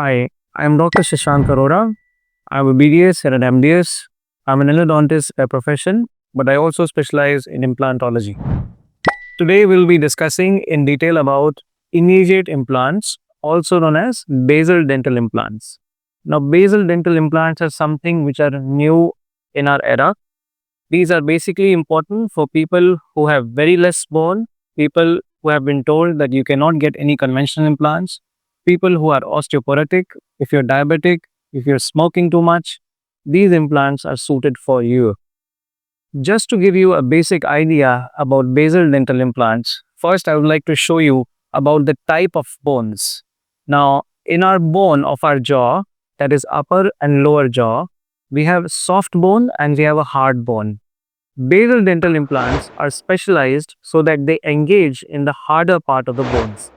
Hi, I'm Dr. Shashank Arora. I'm a BDS and an MDS. I'm an endodontist by profession, but I also specialize in implantology. Today, we'll be discussing in detail about immediate implants, also known as basal dental implants. Now, basal dental implants are something which are new in our era. These are basically important for people who have very less bone, people who have been told that you cannot get any conventional implants, people who are osteoporotic, if you're diabetic, if you're smoking too much, these implants are suited for you. Just to give you a basic idea about basal dental implants, first I would like to show you about the type of bones. Now, in our bone of our jaw, that is upper and lower jaw, we have soft bone and we have a hard bone. Basal dental implants are specialized so that they engage in the harder part of the bones.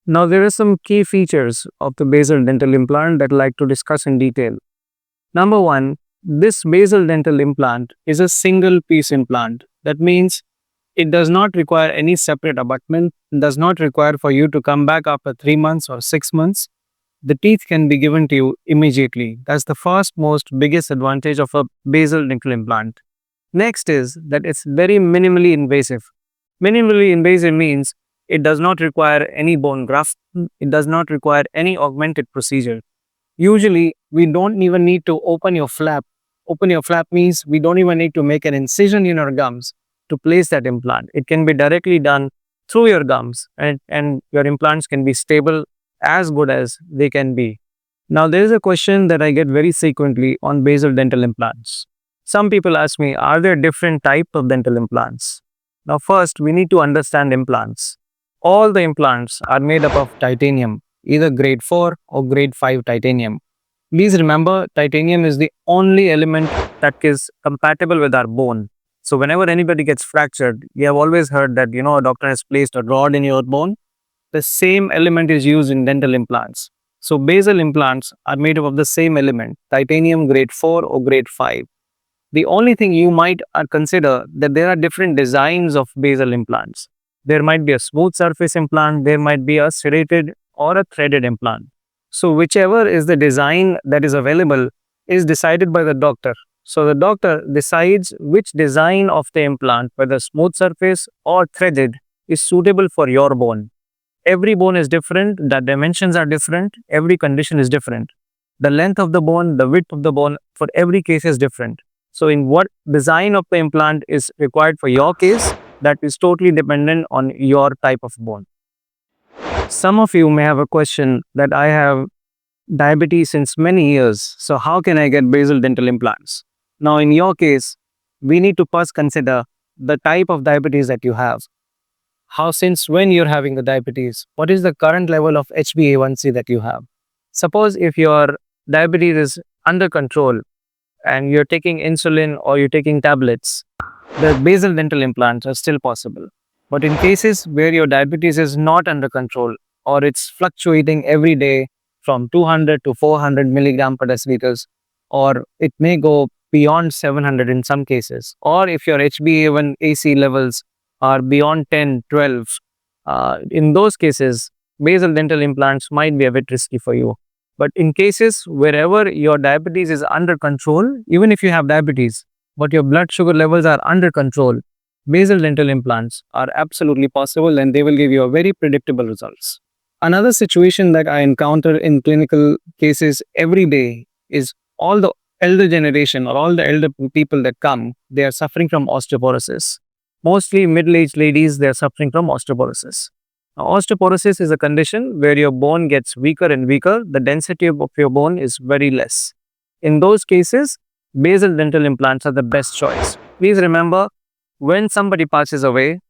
Now, there are some key features of the basal dental implant that I'd like to discuss in detail. Number one, this basal dental implant is a single piece implant. That means it does not require any separate abutment, does not require for you to come back after 3 months or 6 months. The teeth can be given to you immediately. That's the first, most biggest advantage of a basal dental implant. Next is that it's very minimally invasive. Minimally invasive means it does not require any bone graft, it does not require any augmented procedure. Usually, we don't even need to open your flap. Open your flap means we don't even need to make an incision in our gums to place that implant. It can be directly done through your gums, and your implants can be stable as good as they can be. Now, there is a question that I get very frequently on basal dental implants. Some people ask me, are there different types of dental implants? Now, first, we need to understand implants. All the implants are made up of titanium, either grade 4 or grade 5 titanium. Please remember, titanium is the only element that is compatible with our bone. So, whenever anybody gets fractured, you have always heard that, a doctor has placed a rod in your bone. The same element is used in dental implants. So, basal implants are made up of the same element, titanium grade 4 or grade 5. The only thing you might consider that there are different designs of basal implants. There might be a smooth surface implant, there might be a serrated or a threaded implant. So whichever is the design that is available is decided by the doctor. So the doctor decides which design of the implant, whether smooth surface or threaded, is suitable for your bone. Every bone is different, the dimensions are different, every condition is different. The length of the bone, the width of the bone for every case is different. So in what design of the implant is required for your case, that is totally dependent on your type of bone. Some of you may have a question that I have diabetes since many years. So how can I get basal dental implants? Now in your case, we need to first consider the type of diabetes that you have. How, since when you're having the diabetes? What is the current level of HbA1c that you have? Suppose if your diabetes is under control and you're taking insulin or you're taking tablets, the basal dental implants are still possible. But in cases where your diabetes is not under control or it's fluctuating every day from 200 to 400 milligram per deciliters, or it may go beyond 700 in some cases, or if your HbA1c levels are beyond 10, 12, in those cases, basal dental implants might be a bit risky for you. But in cases wherever your diabetes is under control, even if you have diabetes, but your blood sugar levels are under control, basal dental implants are absolutely possible and they will give you a very predictable results. Another situation that I encounter in clinical cases every day is all the elder generation or all the elder people that come, they are suffering from osteoporosis. Mostly middle-aged ladies, they are suffering from osteoporosis. Now, osteoporosis is a condition where your bone gets weaker and weaker. The density of your bone is very less. In those cases, basal dental implants are the best choice. Please remember, when somebody passes away,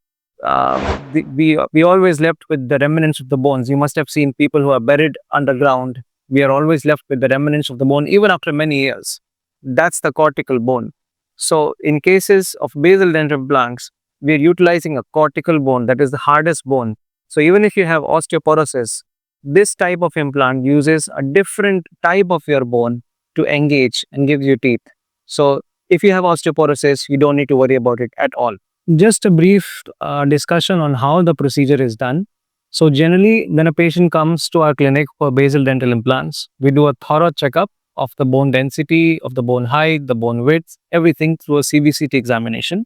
we always left with the remnants of the bones. You must have seen people who are buried underground. We are always left with the remnants of the bone, even after many years. That's the cortical bone. So in cases of basal dental implants, we are utilizing a cortical bone, that is the hardest bone. So even if you have osteoporosis, this type of implant uses a different type of your bone to engage and gives you teeth. So if you have osteoporosis, you don't need to worry about it at all. Just a brief discussion on how the procedure is done. So generally, when a patient comes to our clinic for basal dental implants, we do a thorough checkup of the bone density, of the bone height, the bone width, everything through a CBCT examination.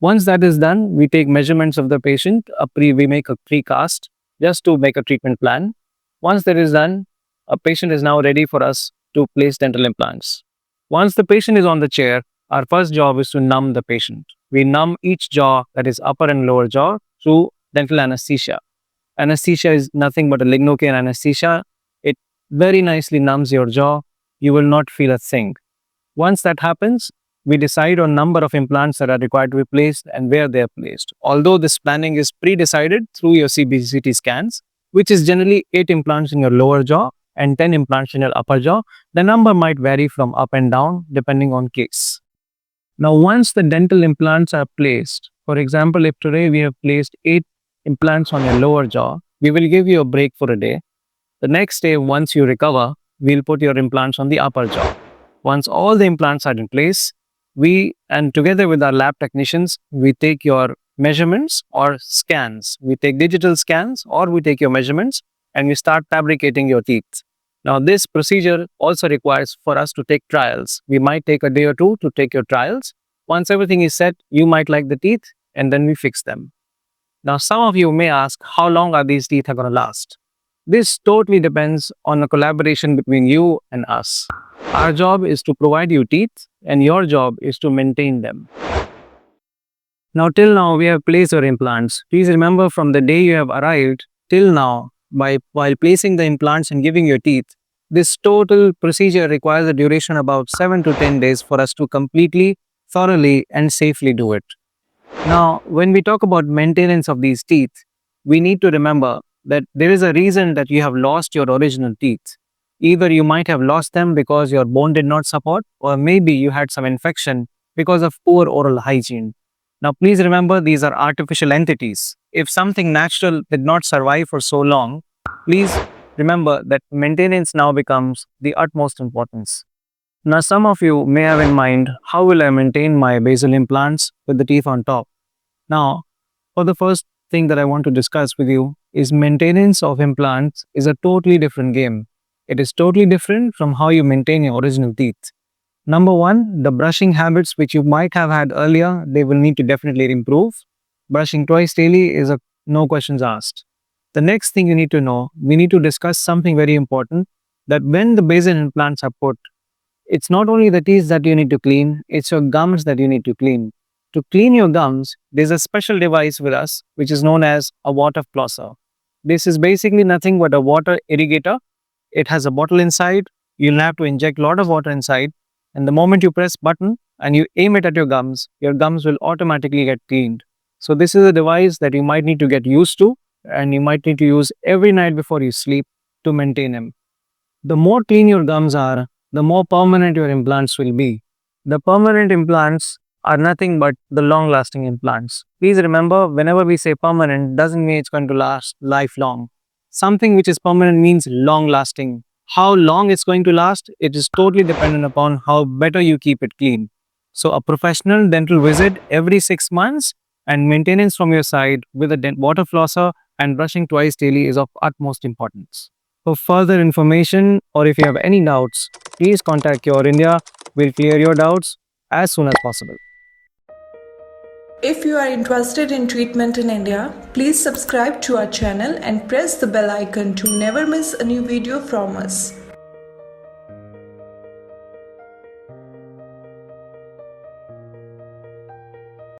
Once that is done, we take measurements of the patient. We make a precast just to make a treatment plan. Once that is done, a patient is now ready for us to place dental implants. Once the patient is on the chair, our first job is to numb the patient. We numb each jaw, that is upper and lower jaw, through dental anesthesia. Anesthesia is nothing but a lignocaine anesthesia. It very nicely numbs your jaw. You will not feel a thing. Once that happens, we decide on number of implants that are required to be placed and where they are placed. Although this planning is pre-decided through your CBCT scans, which is generally 8 implants in your lower jaw and 10 implants in your upper jaw, the number might vary from up and down depending on case. Now, once the dental implants are placed, for example, if today we have placed 8 implants on your lower jaw, we will give you a break for a day. The next day, once you recover, we'll put your implants on the upper jaw. Once all the implants are in place, and together with our lab technicians, we take your measurements or scans. We take digital scans or we take your measurements and we start fabricating your teeth. Now, this procedure also requires for us to take trials. We might take a day or two to take your trials. Once everything is set, you might like the teeth and then we fix them. Now, some of you may ask, how long are these teeth going to last? This totally depends on a collaboration between you and us. Our job is to provide you teeth and your job is to maintain them. Now, till now, we have placed your implants. Please remember from the day you have arrived till now, while placing the implants and giving your teeth, this total procedure requires a duration about 7 to 10 days for us to completely, thoroughly, and safely do it. Now, when we talk about maintenance of these teeth, we need to remember that there is a reason that you have lost your original teeth. Either you might have lost them because your bone did not support, or maybe you had some infection because of poor oral hygiene. Now, please remember these are artificial entities. If something natural did not survive for so long, please remember that maintenance now becomes the utmost importance. Now, some of you may have in mind, how will I maintain my basal implants with the teeth on top? Now, for the first thing that I want to discuss with you is maintenance of implants is a totally different game. It is totally different from how you maintain your original teeth. Number one, the brushing habits which you might have had earlier, they will need to definitely improve. Brushing twice daily is a no questions asked. The next thing you need to know, we need to discuss something very important, that when the basal implants are put, it's not only the teeth that you need to clean, it's your gums that you need to clean. To clean your gums, there's a special device with us which is known as a water flosser. This is basically nothing but a water irrigator. It has a bottle inside. You'll have to inject a lot of water inside. And the moment you press button and you aim it at your gums will automatically get cleaned. So this is a device that you might need to get used to and you might need to use every night before you sleep to maintain them. The more clean your gums are, the more permanent your implants will be. The permanent implants are nothing but the long-lasting implants. Please remember, whenever we say permanent, doesn't mean it's going to last lifelong. Something which is permanent means long-lasting. How long it's going to last, it is totally dependent upon how better you keep it clean. So a professional dental visit every 6 months and maintenance from your side with a water flosser and brushing twice daily is of utmost importance. For further information or if you have any doubts, please contact CureIndia. We'll clear your doubts as soon as possible. If you are interested in treatment in India, please subscribe to our channel and press the bell icon to never miss a new video from us.